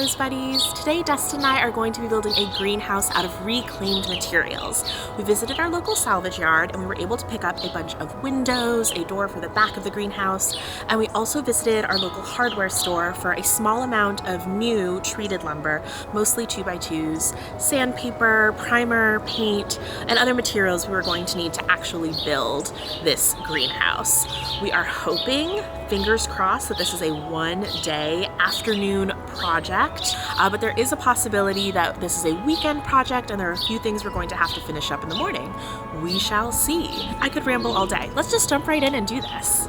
Outdoors buddies! Today Dustin and I are going to be building a greenhouse out of reclaimed materials. We visited our local salvage yard and we were able to pick up a bunch of windows, a door for the back of the greenhouse, and we also visited our local hardware store for a small amount of new treated lumber, mostly 2x2s, sandpaper, primer, paint, and other materials we were going to need to actually build this greenhouse. We are hoping, fingers crossed, that this is a one-day afternoon project, but there is a possibility that this is a weekend project and there are a few things we're going to have to finish up in the morning. We shall see. I could ramble all day. Let's just jump right in and do this.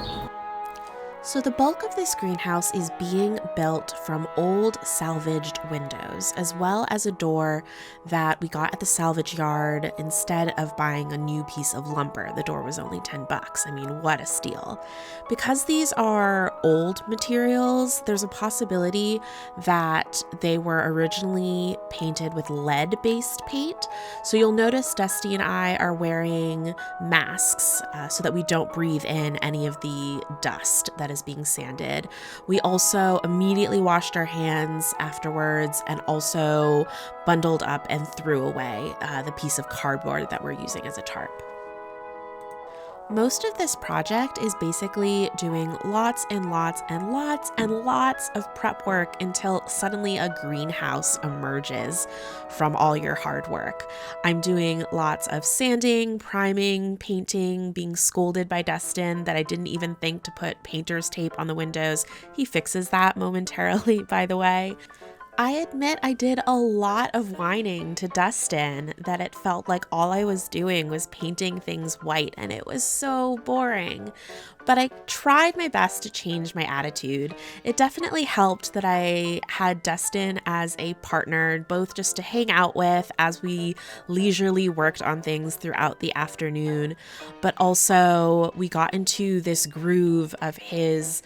So the bulk of this greenhouse is being built from old salvaged windows, as well as a door that we got at the salvage yard instead of buying a new piece of lumber. The door was only $10. I mean, what a steal. Because these are old materials, there's a possibility that they were originally painted with lead-based paint. So you'll notice Dusty and I are wearing masks so that we don't breathe in any of the dust that is being sanded. We also immediately washed our hands afterwards and also bundled up and threw away the piece of cardboard that we're using as a tarp. Most of this project is basically doing lots and lots and lots and lots of prep work until suddenly a greenhouse emerges from all your hard work. I'm doing lots of sanding, priming, painting, being scolded by Dustin that I didn't even think to put painter's tape on the windows. He fixes that momentarily, by the way. I admit I did a lot of whining to Dustin that it felt like all I was doing was painting things white and it was so boring. But I tried my best to change my attitude. It definitely helped that I had Dustin as a partner, both just to hang out with as we leisurely worked on things throughout the afternoon, but also we got into this groove of his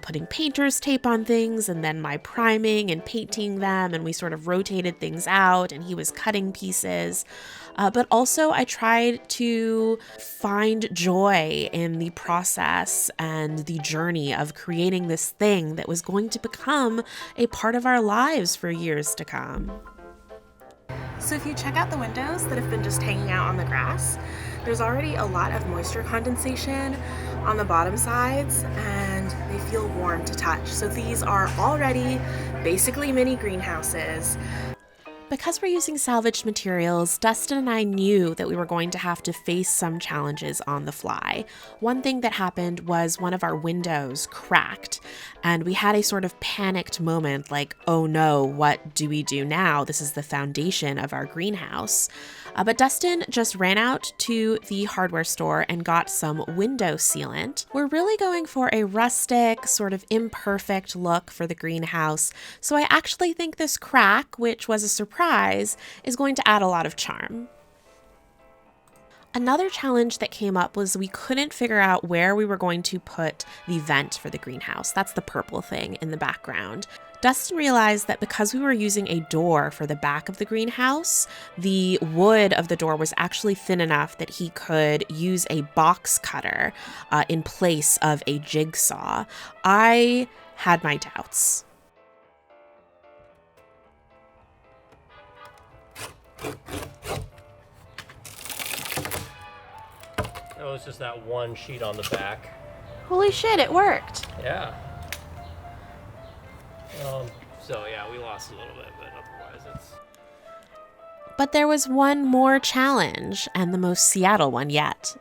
putting painter's tape on things and then my priming and painting them, and we sort of rotated things out and he was cutting pieces. But also I tried to find joy in the process and the journey of creating this thing that was going to become a part of our lives for years to come. So if you check out the windows that have been just hanging out on the grass, there's already a lot of moisture condensation on the bottom sides and they feel warm to touch. So these are already basically mini greenhouses. Because we're using salvaged materials, Dustin and I knew that we were going to have to face some challenges on the fly. One thing that happened was one of our windows cracked, and we had a sort of panicked moment like, oh no, what do we do now? This is the foundation of our greenhouse. But Dustin just ran out to the hardware store and got some window sealant. We're really going for a rustic, sort of imperfect look for the greenhouse, so I actually think this crack, which was a surprise, is going to add a lot of charm. Another challenge that came up was we couldn't figure out where we were going to put the vent for the greenhouse. That's the purple thing in the background. Dustin realized that because we were using a door for the back of the greenhouse, the wood of the door was actually thin enough that he could use a box cutter in place of a jigsaw. I had my doubts. It was just that one sheet on the back. Holy shit, it worked! Yeah. So yeah, we lost a little bit, but otherwise it's... But there was one more challenge, and the most Seattle one yet.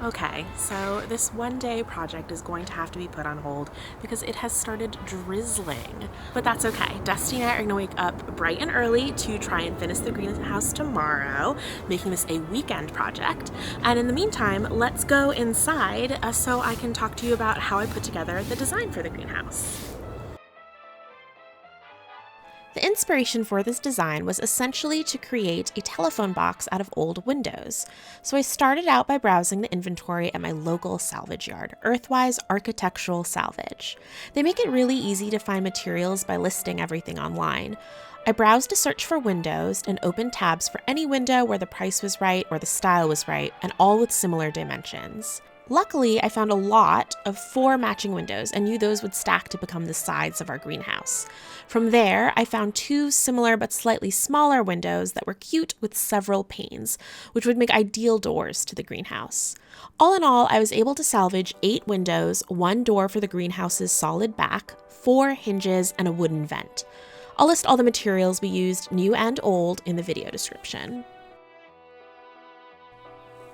Okay, so this one-day project is going to have to be put on hold because it has started drizzling. But that's okay. Dusty and I are going to wake up bright and early to try and finish the greenhouse tomorrow, making this a weekend project. And in the meantime, let's go inside so I can talk to you about how I put together the design for the greenhouse. The inspiration for this design was essentially to create a telephone box out of old windows. So I started out by browsing the inventory at my local salvage yard, Earthwise Architectural Salvage. They make it really easy to find materials by listing everything online. I browsed a search for windows and opened tabs for any window where the price was right or the style was right, and all with similar dimensions. Luckily, I found a lot of 4 matching windows and knew those would stack to become the sides of our greenhouse. From there, I found 2 similar but slightly smaller windows that were cute with several panes, which would make ideal doors to the greenhouse. All in all, I was able to salvage 8 windows, 1 door for the greenhouse's solid back, 4 hinges, and a wooden vent. I'll list all the materials we used, new and old, in the video description.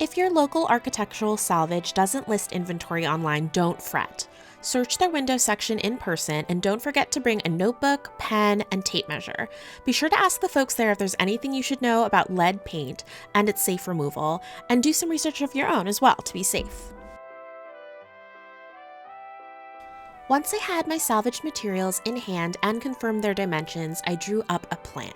If your local architectural salvage doesn't list inventory online, don't fret. Search their window section in person and don't forget to bring a notebook, pen, and tape measure. Be sure to ask the folks there if there's anything you should know about lead paint and its safe removal, and do some research of your own as well to be safe. Once I had my salvaged materials in hand and confirmed their dimensions, I drew up a plan.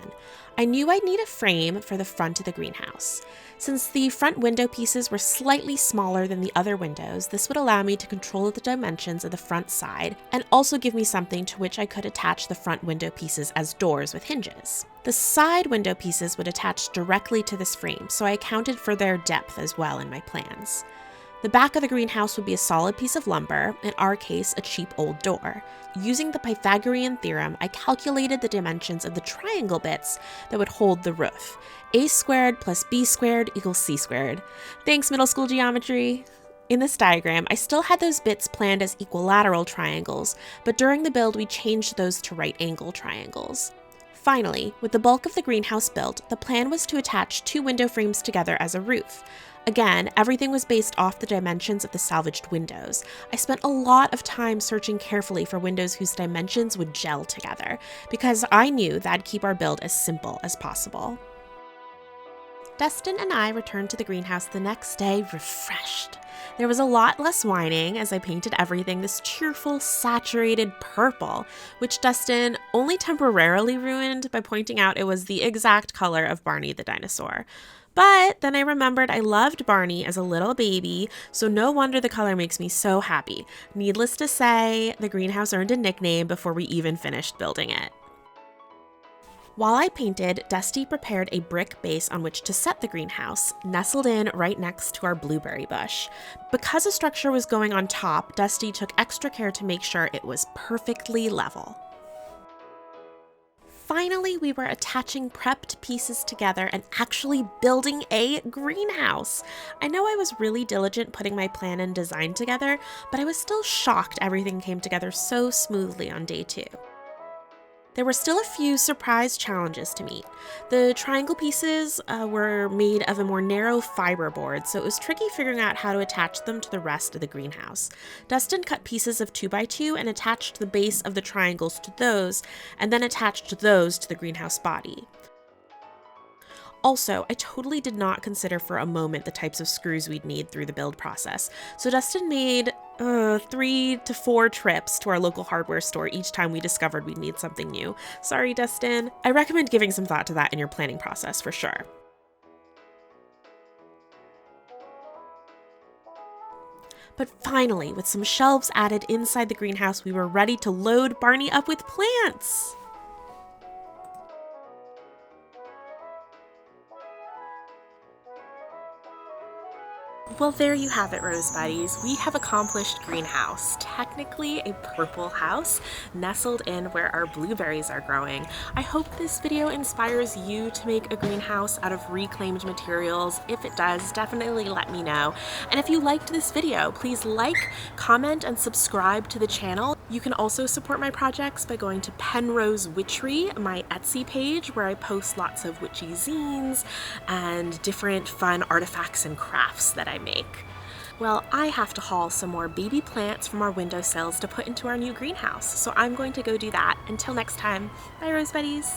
I knew I'd need a frame for the front of the greenhouse. Since the front window pieces were slightly smaller than the other windows, this would allow me to control the dimensions of the front side and also give me something to which I could attach the front window pieces as doors with hinges. The side window pieces would attach directly to this frame, so I accounted for their depth as well in my plans. The back of the greenhouse would be a solid piece of lumber, in our case, a cheap old door. Using the Pythagorean theorem, I calculated the dimensions of the triangle bits that would hold the roof. A squared plus B squared equals C squared. Thanks, middle school geometry. In this diagram, I still had those bits planned as equilateral triangles, but during the build, we changed those to right angle triangles. Finally, with the bulk of the greenhouse built, the plan was to attach 2 window frames together as a roof. Again, everything was based off the dimensions of the salvaged windows. I spent a lot of time searching carefully for windows whose dimensions would gel together, because I knew that'd keep our build as simple as possible. Dustin and I returned to the greenhouse the next day refreshed. There was a lot less whining as I painted everything this cheerful, saturated purple, which Dustin only temporarily ruined by pointing out it was the exact color of Barney the dinosaur. But then I remembered I loved Barney as a little baby, so no wonder the color makes me so happy. Needless to say, the greenhouse earned a nickname before we even finished building it. While I painted, Dusty prepared a brick base on which to set the greenhouse, nestled in right next to our blueberry bush. Because a structure was going on top, Dusty took extra care to make sure it was perfectly level. Finally, we were attaching prepped pieces together and actually building a greenhouse. I know I was really diligent putting my plan and design together, but I was still shocked everything came together so smoothly on day 2. There were still a few surprise challenges to meet. The triangle pieces were made of a more narrow fiberboard, so it was tricky figuring out how to attach them to the rest of the greenhouse. Dustin cut pieces of 2x2 and attached the base of the triangles to those, and then attached those to the greenhouse body. Also, I totally did not consider for a moment the types of screws we'd need through the build process, so Dustin made 3 to 4 trips to our local hardware store each time we discovered we'd need something new. Sorry, Dustin. I recommend giving some thought to that in your planning process for sure. But finally, with some shelves added inside the greenhouse, we were ready to load Barney up with plants. Well, there you have it, Rose Buddies. We have accomplished greenhouse, technically a purple house nestled in where our blueberries are growing. I hope this video inspires you to make a greenhouse out of reclaimed materials. If it does, definitely let me know. And if you liked this video, please like, comment, and subscribe to the channel. You can also support my projects by going to Penrose Witchery, my Etsy page, where I post lots of witchy zines and different fun artifacts and crafts that I make. Well, I have to haul some more baby plants from our windowsills to put into our new greenhouse, so I'm going to go do that. Until next time, bye Rose Buddies!